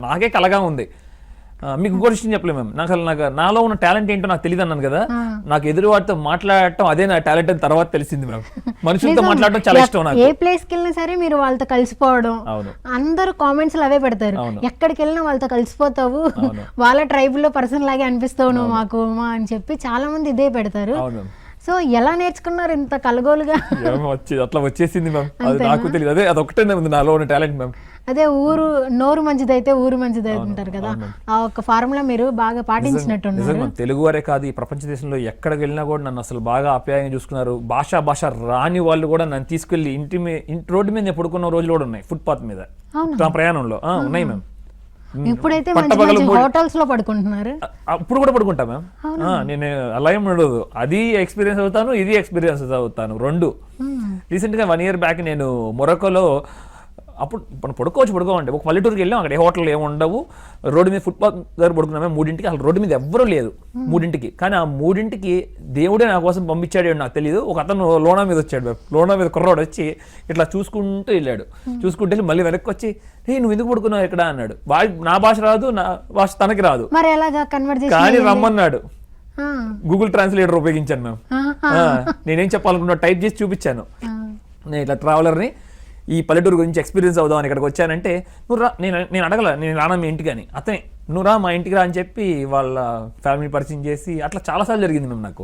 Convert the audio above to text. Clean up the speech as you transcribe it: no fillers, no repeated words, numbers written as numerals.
నాకే కలగా ఉంది. మీకు ఇంకో విషయం చెప్పలేము మ్యామ్, నాకు నాలో ఉన్న టాలెంట్ ఏంటో నాకు తెలియదు అన్నాను కదా, నాకు ఎదురు వాటితో మాట్లాడటం అదే నా టాలెంట్ అని తర్వాత తెలిసింది మ్యామ్. మనుషులతో మాట్లాడటం చాలా ఇష్టం నాకు. ఏ ప్లేస్ కి వెళ్ళినా సరే మీరు వాళ్ళతో కలిసిపోవడం, అందరూ కామెంట్స్ అవే పెడతారు, ఎక్కడికి వెళ్ళినా వాళ్ళతో కలిసిపోతావు, వాళ్ళ ట్రైబ్ లో పర్సన్ లాగే అనిపిస్తావు నువ్వు మాకు అని చెప్పి చాలా మంది ఇదే పెడతారు. సో ఎలా నేర్చుకున్నారు ఇంత కలగోలుగా? అట్లా వచ్చేసింది మ్యామ్, అది నాకు తెలియదు. అదే అదొకటే ఉంది నాలో ఉన్న టాలెంట్ మ్యామ్. అదే ఊరు నోరు మంచిదైతే ఊరు మంచిది అంటారు కదా, ఆ ఒక ఫార్ములా మీరు బాగా పాటించినట్టు. తెలుగు వారే కాదు, ఈ ప్రపంచ దేశంలో ఎక్కడికి వెళ్ళినా కూడా నన్ను అసలు బాగా ఆప్యాయంగా చూసుకున్నారు. భాష రాని వాళ్ళు కూడా నన్ను తీసుకెళ్లి రోడ్డు మీద పడుకున్న రోజులు కూడా ఉన్నాయి, ఫుట్పాత్ మీద ప్రయాణంలో ఉన్నాయి మ్యామ్. ఇప్పుడైతే హోటల్స్ లో పడుకుంటున్నారు, అప్పుడు కూడా పడుకుంటా మ్యామ్. నేను అలా ఏం ఉండదు, అది ఎక్స్పీరియన్స్ అవుతాను, ఇది ఎక్స్పీరియన్స్ అవుతాను, రెండు. రీసెంట్ గా 1 year బ్యాక్ నేను మొరకోలో, అప్పుడు మనం పడుకోమంటే ఒక పల్లెటూరుకి వెళ్ళాం, అక్కడ ఏ హోటల్ ఏమి ఉండవు, రోడ్డు మీద ఫుట్పాత్ దగ్గర పడుకున్నామే 3ంటికి. అసలు రోడ్డు మీద ఎవ్వరూ లేదు 3ంటికి, కానీ ఆ 3ంటికి దేవుడే నా కోసం పంపించాడు నాకు తెలియదు. ఒక అతను లోనా మీద వచ్చాడు, లోనా మీద కుర్రాడు వచ్చి ఇట్లా చూసుకుంటూ వెళ్ళాడు, చూసుకుంటూ వెళ్ళి మళ్ళీ వెనక్కి వచ్చి నువ్వు ఎందుకు పడుకున్నావు ఇక్కడ అన్నాడు. నా భాష రాదు, నా భాష తనకి రాదు, కానీ రమ్మన్నాడు. గూగుల్ ట్రాన్స్లేటర్ ఉపయోగించాను మ్యామ్. నేనేం చెప్పాలనుకున్నా టైప్ చేసి చూపించాను. నేను ఇట్లా ట్రావెలర్ని ఈ పల్లెటూరు గురించి ఎక్స్పీరియన్స్ అవుదామని ఇక్కడికి వచ్చానంటే, నువ్వు రా, నేను అడగల, నేను రానా మీ ఇంటికి అని. అతనే నువ్వు రా మా ఇంటికి రా అని చెప్పి వాళ్ళ ఫ్యామిలీ పరిచయం చేసి అట్లా చాలాసార్లు జరిగింది మ్యామ్ నాకు.